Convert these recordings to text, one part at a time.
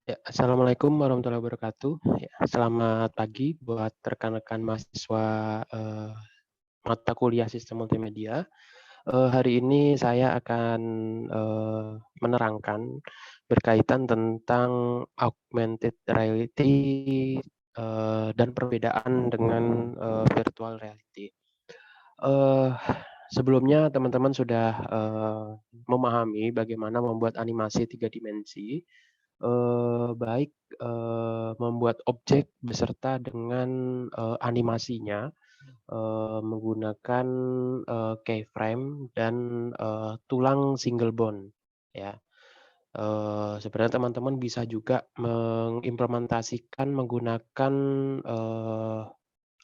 Ya, Assalamualaikum warahmatullahi wabarakatuh. Ya, selamat pagi buat rekan-rekan mahasiswa mata kuliah Sistem Multimedia. Hari ini saya akan menerangkan berkaitan tentang augmented reality dan perbedaan dengan virtual reality. Eh, Sebelumnya teman-teman sudah memahami bagaimana membuat animasi 3 dimensi, baik membuat objek beserta dengan animasinya menggunakan keyframe dan tulang single bone, ya. Sebenarnya teman-teman bisa juga mengimplementasikan menggunakan eh,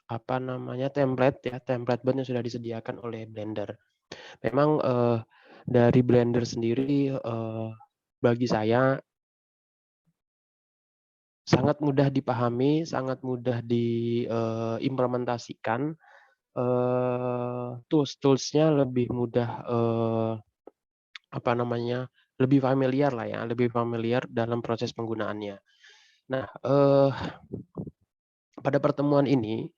apa namanya template ya, template bone yang sudah disediakan oleh Blender. Memang dari Blender sendiri bagi saya sangat mudah dipahami, sangat mudah diimplementasikan. Tools-toolsnya lebih mudah apa namanya lebih familiar lah ya, lebih familiar dalam proses penggunaannya. Nah, pada pertemuan ini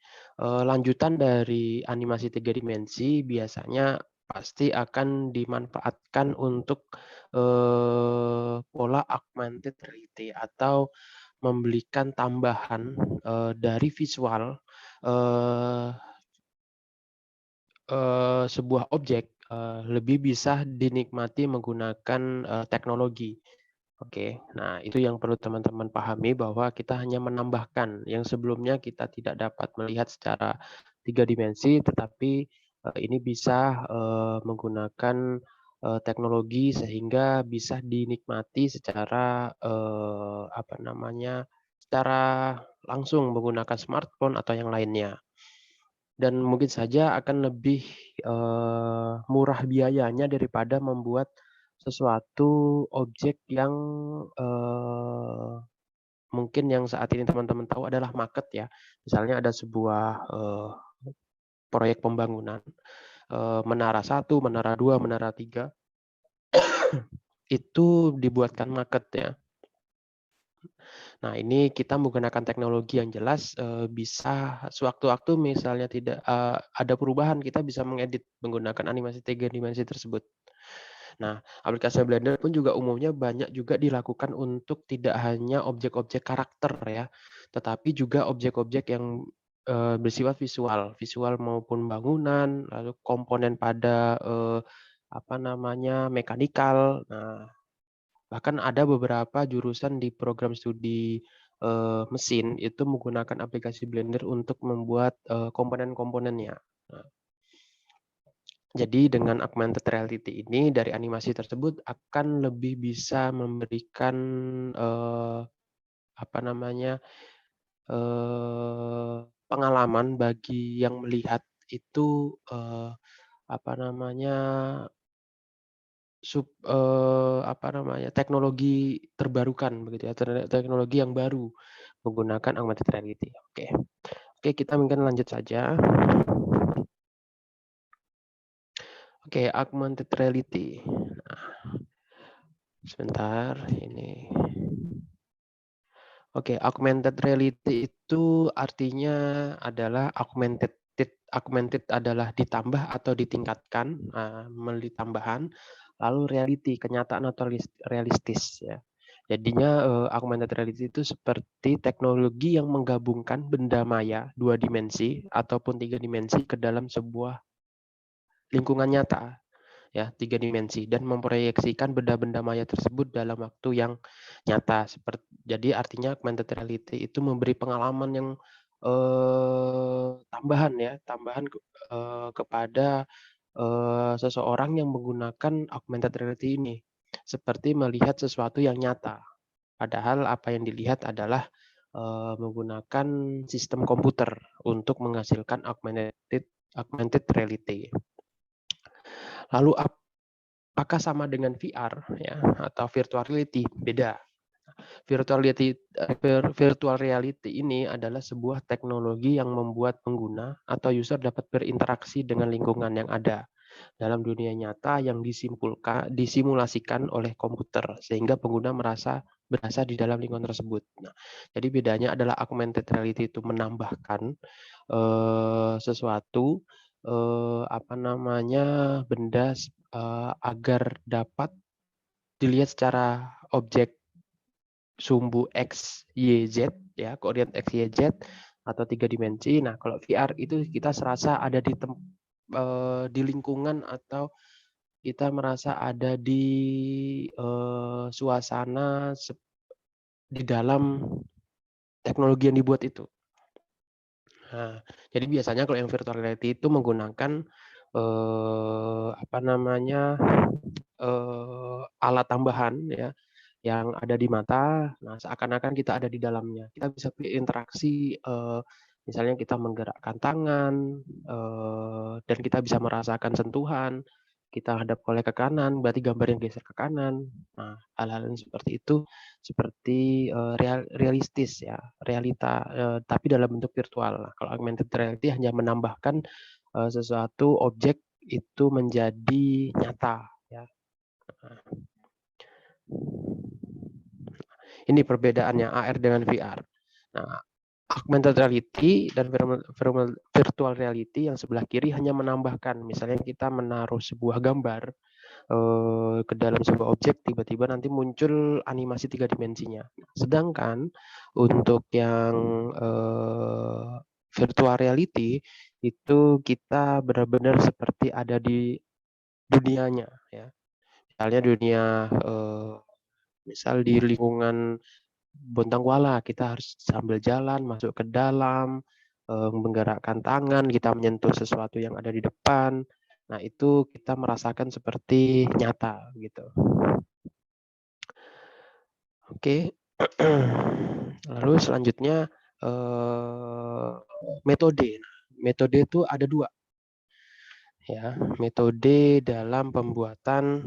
lanjutan dari animasi 3 dimensi biasanya pasti akan dimanfaatkan untuk pola augmented reality atau memberikan tambahan dari visual eh, sebuah objek lebih bisa dinikmati menggunakan teknologi. Oke, nah itu yang perlu teman-teman pahami bahwa kita hanya menambahkan yang sebelumnya kita tidak dapat melihat secara 3 dimensi, tetapi ini bisa menggunakan teknologi sehingga bisa dinikmati secara apa namanya, secara langsung menggunakan smartphone atau yang lainnya. Dan mungkin saja akan lebih murah biayanya daripada membuat sesuatu objek yang mungkin yang saat ini teman-teman tahu adalah market ya. Misalnya ada sebuah proyek pembangunan menara 1, menara 2, menara 3 itu dibuatkan market ya. Nah, ini kita menggunakan teknologi yang jelas bisa sewaktu-waktu misalnya tidak ada perubahan, kita bisa mengedit menggunakan animasi 3 dimensi tersebut. Nah, aplikasi Blender pun juga umumnya banyak juga dilakukan untuk tidak hanya objek-objek karakter ya, tetapi juga objek-objek yang bersifat visual, visual maupun bangunan, lalu komponen pada apa namanya mekanikal. Nah, bahkan ada beberapa jurusan di program studi mesin itu menggunakan aplikasi Blender untuk membuat komponen-komponennya. Nah, jadi dengan augmented reality ini dari animasi tersebut akan lebih bisa memberikan apa namanya pengalaman bagi yang melihat itu apa namanya apa namanya teknologi terbarukan begitu ya, teknologi yang baru menggunakan augmented reality. Oke, oke kita mungkin lanjut saja. Oke, augmented reality. Nah, sebentar ini. Oke, augmented reality itu artinya adalah augmented adalah ditambah atau ditingkatkan, tambahan, lalu reality, kenyataan atau realistis ya. Jadinya augmented reality itu seperti teknologi yang menggabungkan benda maya 2 dimensi ataupun 3 dimensi ke dalam sebuah lingkungan nyata ya 3 dimensi dan memproyeksikan benda-benda maya tersebut dalam waktu yang nyata. Jadi artinya augmented reality itu memberi pengalaman yang tambahan ya, tambahan kepada seseorang yang menggunakan augmented reality ini, seperti melihat sesuatu yang nyata. Padahal apa yang dilihat adalah menggunakan sistem komputer untuk menghasilkan augmented reality. Lalu apakah sama dengan VR ya atau virtual reality? Beda. Virtual reality ini adalah sebuah teknologi yang membuat pengguna atau user dapat berinteraksi dengan lingkungan yang ada. dalam dunia nyata yang disimulasikan oleh komputer sehingga pengguna berasa di dalam lingkungan tersebut. Nah, jadi bedanya adalah augmented reality itu menambahkan sesuatu benda agar dapat dilihat secara objek sumbu X, Y, Z, ya, koordinat X, Y, Z atau 3 dimensi. Nah, kalau VR itu kita serasa ada di lingkungan atau kita merasa ada di suasana di dalam teknologi yang dibuat itu. Nah, jadi biasanya kalau yang virtual reality itu menggunakan alat tambahan ya yang ada di mata. Nah, seakan-akan kita ada di dalamnya. Kita bisa berinteraksi, misalnya kita menggerakkan tangan, dan kita bisa merasakan sentuhan. Kita hadap oleh ke kanan, berarti gambar yang geser ke kanan. Nah, hal-hal yang seperti itu seperti realistis ya, realita, tapi dalam bentuk virtual. Nah, kalau augmented reality hanya menambahkan sesuatu objek itu menjadi nyata ya. Nah, ini perbedaannya AR dengan VR. Nah, augmented reality dan virtual reality yang sebelah kiri hanya menambahkan, misalnya kita menaruh sebuah gambar ke dalam sebuah objek, tiba-tiba nanti muncul animasi 3 dimensinya. Sedangkan untuk yang virtual reality itu kita benar-benar seperti ada di dunianya ya. Misalnya dunia misal di lingkungan Bontang Kuala, kita harus sambil jalan masuk ke dalam, menggerakkan tangan, kita menyentuh sesuatu yang ada di depan. Nah, itu kita merasakan seperti nyata gitu. Oke. Lalu selanjutnya metode. Metode itu ada 2 ya. Metode dalam pembuatan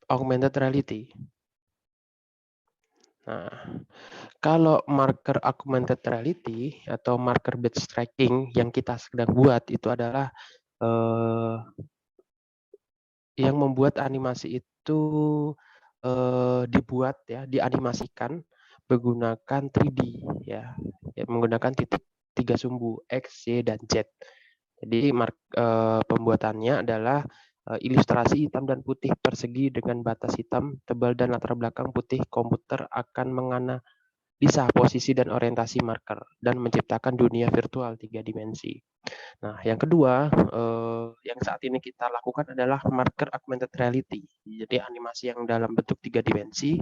augmented reality. Nah, kalau marker augmented reality atau marker batch tracking yang kita sedang buat itu adalah yang membuat animasi itu dibuat ya, dianimasikan menggunakan 3D ya, menggunakan titik 3 sumbu X, Y, dan Z. Jadi pembuatannya adalah ilustrasi hitam dan putih persegi dengan batas hitam tebal dan latar belakang putih. Komputer akan menganalisa posisi dan orientasi marker dan menciptakan dunia virtual 3 dimensi. Nah, yang kedua yang saat ini kita lakukan adalah marker augmented reality. Jadi animasi yang dalam bentuk 3 dimensi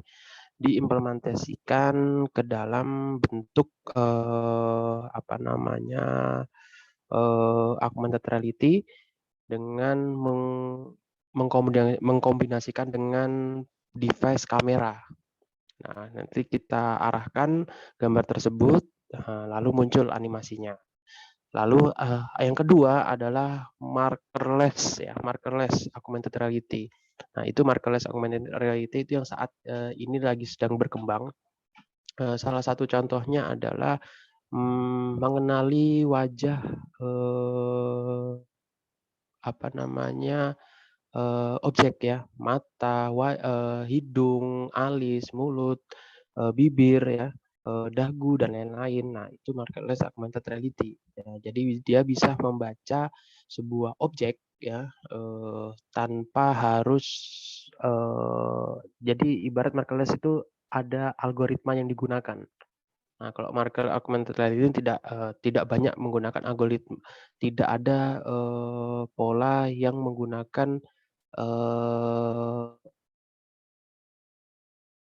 diimplementasikan ke dalam bentuk augmented reality dengan mengkombinasikan dengan device kamera. Nah, nanti kita arahkan gambar tersebut, lalu muncul animasinya. Lalu yang kedua adalah markerless ya, markerless augmented reality. Nah, itu markerless augmented reality itu yang saat ini lagi sedang berkembang. Salah satu contohnya adalah mengenali wajah objek ya, mata, hidung, alis, mulut, bibir ya, dagu dan lain-lain. Nah, itu markerless augmented reality. Ya, jadi dia bisa membaca sebuah objek ya tanpa harus jadi ibarat markerless itu ada algoritma yang digunakan. Nah, kalau marker augmented reality tidak banyak menggunakan algoritma, tidak ada pola yang menggunakan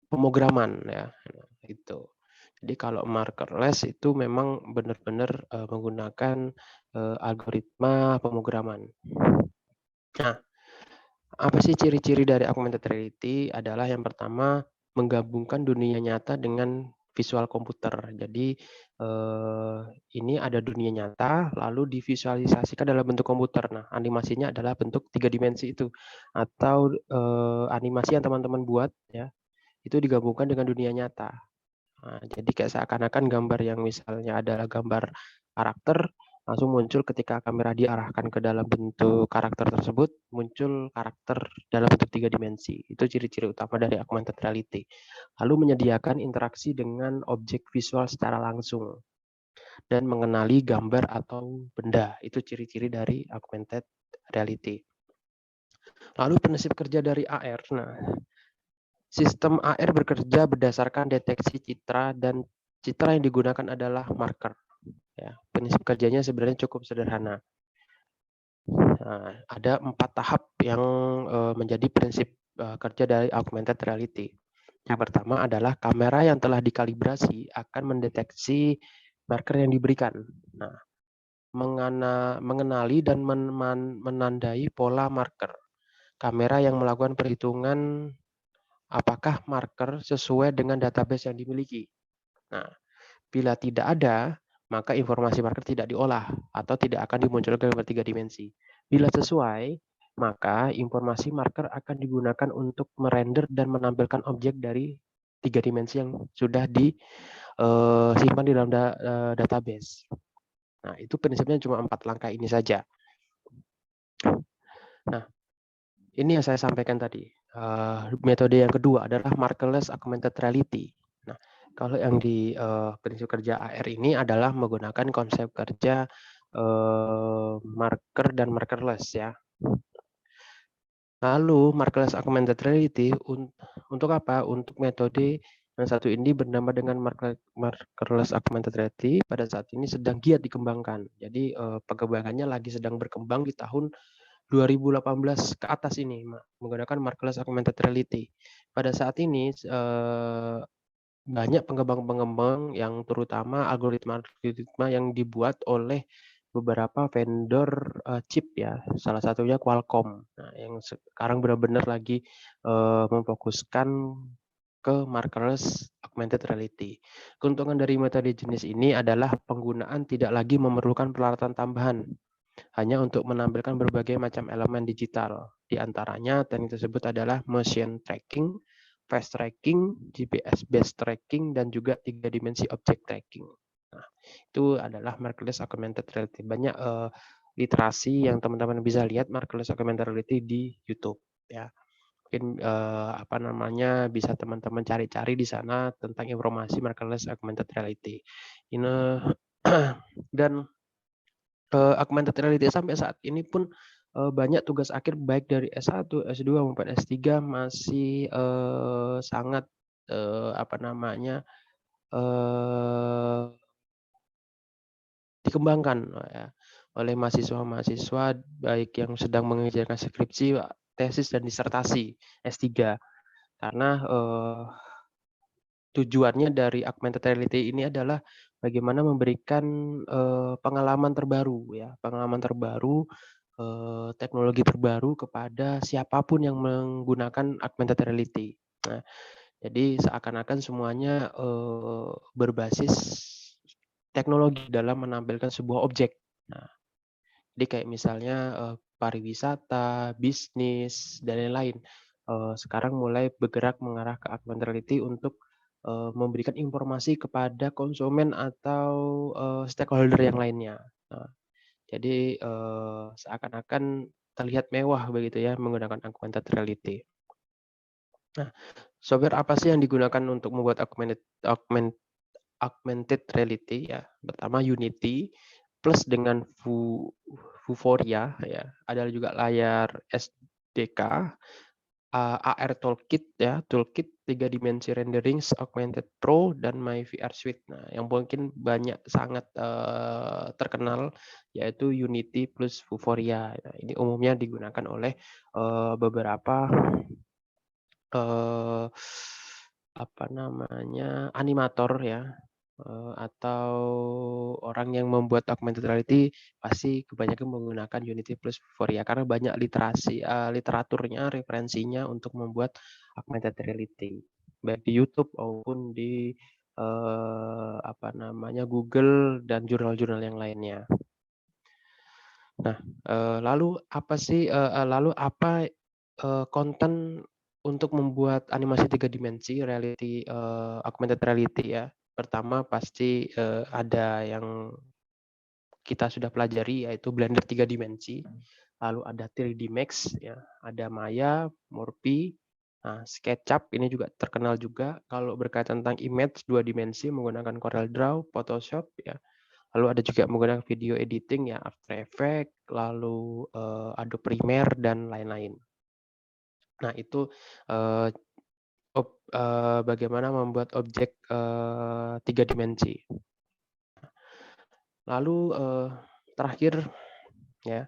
pemrograman ya, itu. Jadi kalau markerless itu memang benar-benar menggunakan algoritma pemrograman. Nah, apa sih ciri-ciri dari augmented reality? Adalah yang pertama menggabungkan dunia nyata dengan visual komputer. Jadi ini ada dunia nyata lalu divisualisasikan dalam bentuk komputer. Nah, animasinya adalah bentuk 3 dimensi itu atau animasi yang teman-teman buat ya, itu digabungkan dengan dunia nyata. Nah, jadi kayak seakan-akan gambar yang misalnya adalah gambar karakter langsung muncul ketika kamera diarahkan ke dalam bentuk karakter tersebut, muncul karakter dalam bentuk 3 dimensi. Itu ciri-ciri utama dari augmented reality. Lalu menyediakan interaksi dengan objek visual secara langsung dan mengenali gambar atau benda. Itu ciri-ciri dari augmented reality. Lalu prinsip kerja dari AR. Nah, sistem AR bekerja berdasarkan deteksi citra dan citra yang digunakan adalah marker. Ya, prinsip kerjanya sebenarnya cukup sederhana. Nah, ada 4 tahap yang menjadi prinsip kerja dari augmented reality. Yang pertama adalah kamera yang telah dikalibrasi akan mendeteksi marker yang diberikan. Nah, mengenali dan menandai pola marker. Kamera yang melakukan perhitungan apakah marker sesuai dengan database yang dimiliki. Nah, bila tidak ada, maka informasi marker tidak diolah atau tidak akan dimunculkan dalam 3 dimensi. Bila sesuai, maka informasi marker akan digunakan untuk merender dan menampilkan objek dari 3 dimensi yang sudah disimpan di dalam database. Nah, itu prinsipnya cuma 4 langkah ini saja. Nah, ini yang saya sampaikan tadi. Metode yang kedua adalah markerless augmented reality. Nah, kalau yang di prinsip kerja AR ini adalah menggunakan konsep kerja marker dan markerless ya. Lalu markerless augmented reality untuk apa? Untuk metode yang satu ini bernama dengan markerless augmented reality pada saat ini sedang giat dikembangkan. Jadi pengembangannya lagi sedang berkembang di tahun 2018 ke atas ini menggunakan markerless augmented reality. Pada saat ini banyak pengembang-pengembang yang terutama algoritma yang dibuat oleh beberapa vendor chip ya, salah satunya Qualcomm. Nah, yang sekarang benar-benar lagi memfokuskan ke markerless augmented reality. Keuntungan dari metode jenis ini adalah penggunaan tidak lagi memerlukan peralatan tambahan, hanya untuk menampilkan berbagai macam elemen digital. Di antaranya teknik tersebut adalah motion tracking, face tracking, GPS-based tracking, dan juga 3 dimensi object tracking. Nah, itu adalah markerless augmented reality. Banyak literasi yang teman-teman bisa lihat markerless augmented reality di YouTube ya. Mungkin apa namanya bisa teman-teman cari-cari di sana tentang informasi markerless augmented reality. Ini dan augmented reality sampai saat ini pun banyak tugas akhir baik dari S1, S2 maupun S3 masih sangat apa namanya dikembangkan ya, oleh mahasiswa-mahasiswa baik yang sedang mengerjakan skripsi, tesis dan disertasi S3 karena tujuannya dari augmented reality ini adalah bagaimana memberikan pengalaman terbaru ya, pengalaman terbaru, teknologi terbaru kepada siapapun yang menggunakan augmented reality. Nah, jadi seakan-akan semuanya berbasis teknologi dalam menampilkan sebuah objek. Nah, jadi kayak misalnya pariwisata, bisnis dan lain-lain. Sekarang mulai bergerak mengarah ke augmented reality untuk memberikan informasi kepada konsumen atau stakeholder yang lainnya. Nah, jadi seakan-akan terlihat mewah begitu ya menggunakan augmented reality. Nah, software apa sih yang digunakan untuk membuat augmented reality ya? Pertama Unity plus dengan Vuforia ya. Ada juga layar SDK, AR Toolkit ya, Toolkit 3 dimensi renderings, Augmented Pro dan My VR Suite. Nah, yang mungkin banyak sangat terkenal yaitu Unity plus Vuforia. Nah, ini umumnya digunakan oleh beberapa apa namanya animator ya atau orang yang membuat augmented reality pasti kebanyakan menggunakan Unity plus Vuforia karena banyak literaturnya, referensinya untuk membuat augmented reality baik di YouTube maupun di apa namanya Google dan jurnal-jurnal yang lainnya. Nah, lalu apa konten untuk membuat animasi 3 dimensi augmented reality ya. Pertama pasti ada yang kita sudah pelajari, yaitu Blender 3 dimensi. Lalu ada 3D Max, ya, ada Maya, Morphe, nah, SketchUp ini juga terkenal juga. Kalau berkaitan tentang image 2 dimensi menggunakan CorelDRAW, Photoshop, ya. Lalu ada juga menggunakan video editing, ya, After Effects, lalu Adobe Premiere dan lain-lain. Nah, itu bagaimana membuat objek 3 dimensi. Lalu terakhir, ya,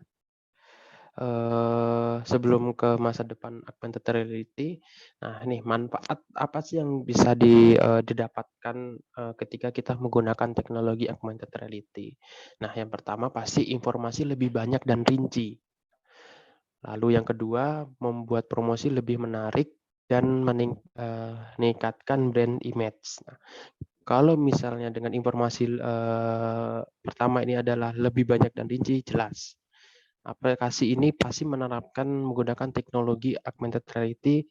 sebelum ke masa depan augmented reality, nah ini manfaat apa sih yang bisa didapatkan ketika kita menggunakan teknologi augmented reality? Nah, yang pertama pasti informasi lebih banyak dan rinci. Lalu yang kedua, membuat promosi lebih menarik dan meningkatkan brand image. Nah, kalau misalnya dengan informasi pertama ini adalah lebih banyak dan rinci, jelas. Aplikasi ini pasti menerapkan menggunakan teknologi augmented reality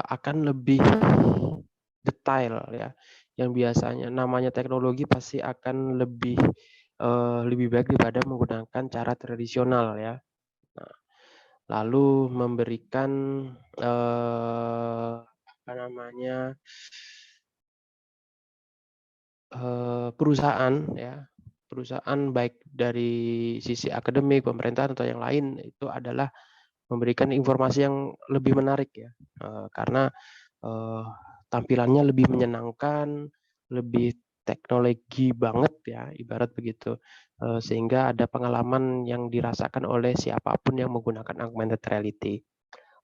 akan lebih detail, ya. Yang biasanya namanya teknologi pasti akan lebih baik daripada menggunakan cara tradisional, ya. Nah, lalu memberikan apa namanya perusahaan, ya, perusahaan baik dari sisi akademik, pemerintahan atau yang lain itu adalah memberikan informasi yang lebih menarik, ya, karena tampilannya lebih menyenangkan, lebih teknologi banget, ya, ibarat begitu, sehingga ada pengalaman yang dirasakan oleh siapapun yang menggunakan augmented reality.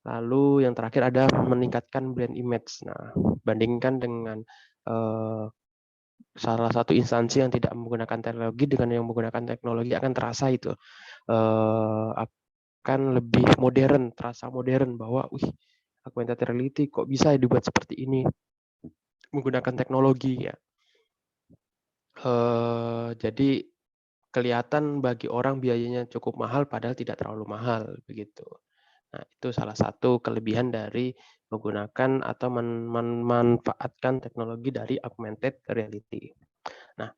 Lalu yang terakhir ada meningkatkan brand image. Nah, bandingkan dengan salah satu instansi yang tidak menggunakan teknologi dengan yang menggunakan teknologi akan terasa itu akan lebih modern, terasa modern bahwa augmented reality kok bisa dibuat seperti ini menggunakan teknologi, ya. Jadi kelihatan bagi orang biayanya cukup mahal padahal tidak terlalu mahal begitu. Nah, itu salah satu kelebihan dari menggunakan atau memanfaatkan teknologi dari augmented reality. Nah,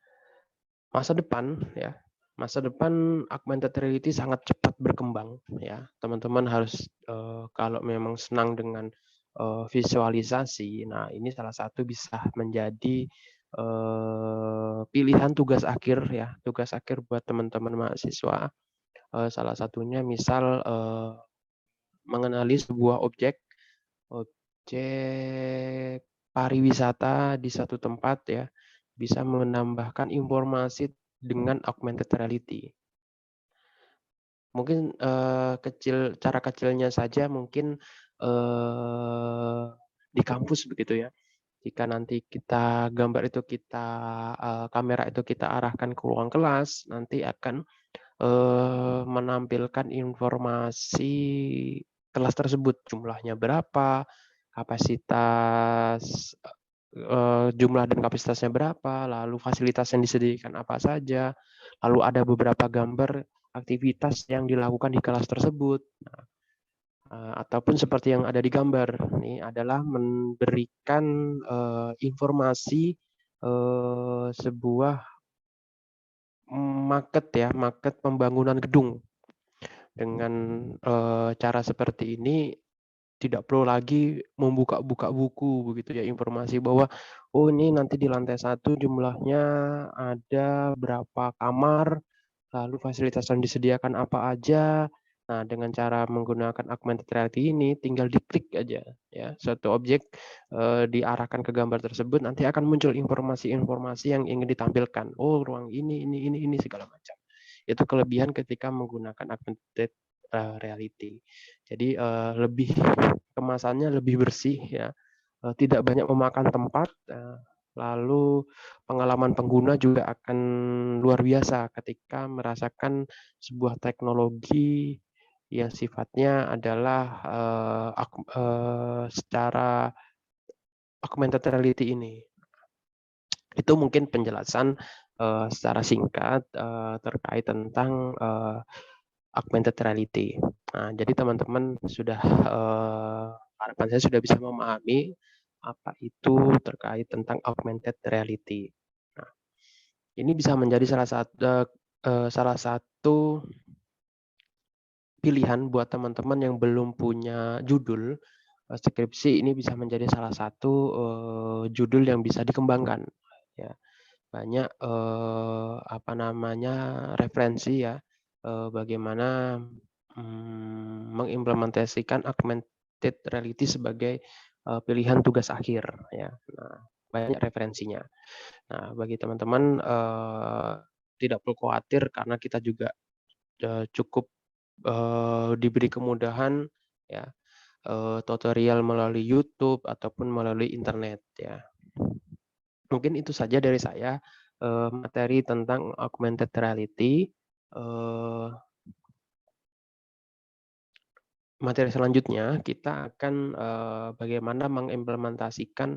masa depan, ya, masa depan augmented reality sangat cepat berkembang, ya. Teman-teman harus kalau memang senang dengan visualisasi, nah ini salah satu bisa menjadi pilihan tugas akhir, ya, tugas akhir buat teman-teman mahasiswa. Salah satunya misal mengenali sebuah objek pariwisata di satu tempat, ya, bisa menambahkan informasi dengan augmented reality. Mungkin cara kecilnya saja mungkin di kampus begitu, ya. Jika nanti gambar itu kamera itu kita arahkan ke ruang kelas, nanti akan menampilkan informasi kelas tersebut, jumlahnya berapa, kapasitas jumlah dan kapasitasnya berapa, lalu fasilitas yang disediakan apa saja, lalu ada beberapa gambar aktivitas yang dilakukan di kelas tersebut. Nah, ataupun seperti yang ada di gambar, ini adalah memberikan informasi sebuah market pembangunan gedung. Dengan cara seperti ini tidak perlu lagi membuka-buka buku begitu, ya, informasi bahwa ini nanti di lantai 1 jumlahnya ada berapa kamar, lalu fasilitas yang disediakan apa aja. Nah, dengan cara menggunakan augmented reality ini tinggal diklik aja, ya, suatu objek diarahkan ke gambar tersebut, nanti akan muncul informasi-informasi yang ingin ditampilkan. Oh, ruang ini segala macam. Itu kelebihan ketika menggunakan augmented reality. Jadi lebih kemasannya lebih bersih, ya, tidak banyak memakan tempat, lalu pengalaman pengguna juga akan luar biasa ketika merasakan sebuah teknologi yang sifatnya adalah secara augmented reality ini. Itu mungkin penjelasan secara singkat terkait tentang augmented reality. Nah, jadi teman-teman sudah harapan saya sudah bisa memahami apa itu terkait tentang augmented reality. Nah, Ini bisa menjadi salah satu pilihan buat teman-teman yang belum punya judul skripsi. Ini bisa menjadi salah satu judul yang bisa dikembangkan. Ya, banyak apa namanya referensi ya, bagaimana mengimplementasikan augmented reality sebagai pilihan tugas akhir ya. Nah, banyak referensinya. Nah, bagi teman-teman tidak perlu khawatir karena kita juga cukup diberi kemudahan ya, tutorial melalui YouTube ataupun melalui internet ya. Mungkin itu saja dari saya materi tentang augmented reality. Materi selanjutnya kita akan bagaimana mengimplementasikan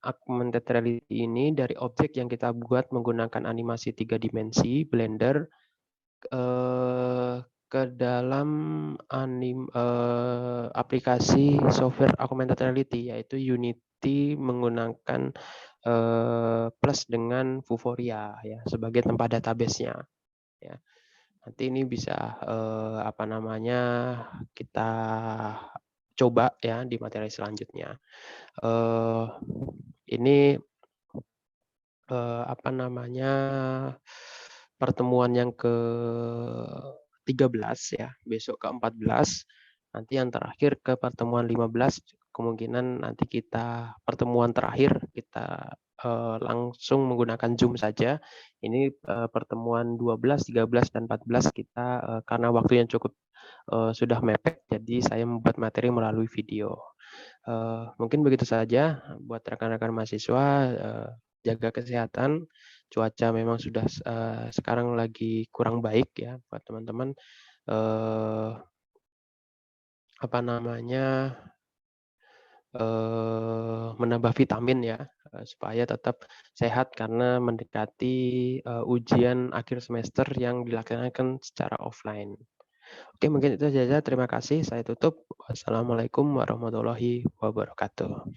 augmented reality ini dari objek yang kita buat menggunakan animasi 3 dimensi Blender ke dalam aplikasi software augmented reality yaitu Unity menggunakan plus dengan Vuforia ya sebagai tempat database-nya ya. Nanti ini bisa apa namanya kita coba ya di materi selanjutnya. Ini apa namanya pertemuan yang ke-13 ya, besok ke-14. Nanti yang terakhir ke pertemuan 15 kemungkinan nanti kita pertemuan terakhir kita langsung menggunakan Zoom saja. Ini pertemuan 12, 13 dan 14 kita karena waktu yang cukup sudah mepet jadi saya membuat materi melalui video. Mungkin begitu saja buat rekan-rekan mahasiswa, jaga kesehatan. Cuaca memang sudah sekarang lagi kurang baik ya buat teman-teman. Apa namanya menambah vitamin ya supaya tetap sehat karena mendekati ujian akhir semester yang dilaksanakan secara offline. Oke, mungkin itu saja. Terima kasih. Saya tutup. Wassalamualaikum warahmatullahi wabarakatuh.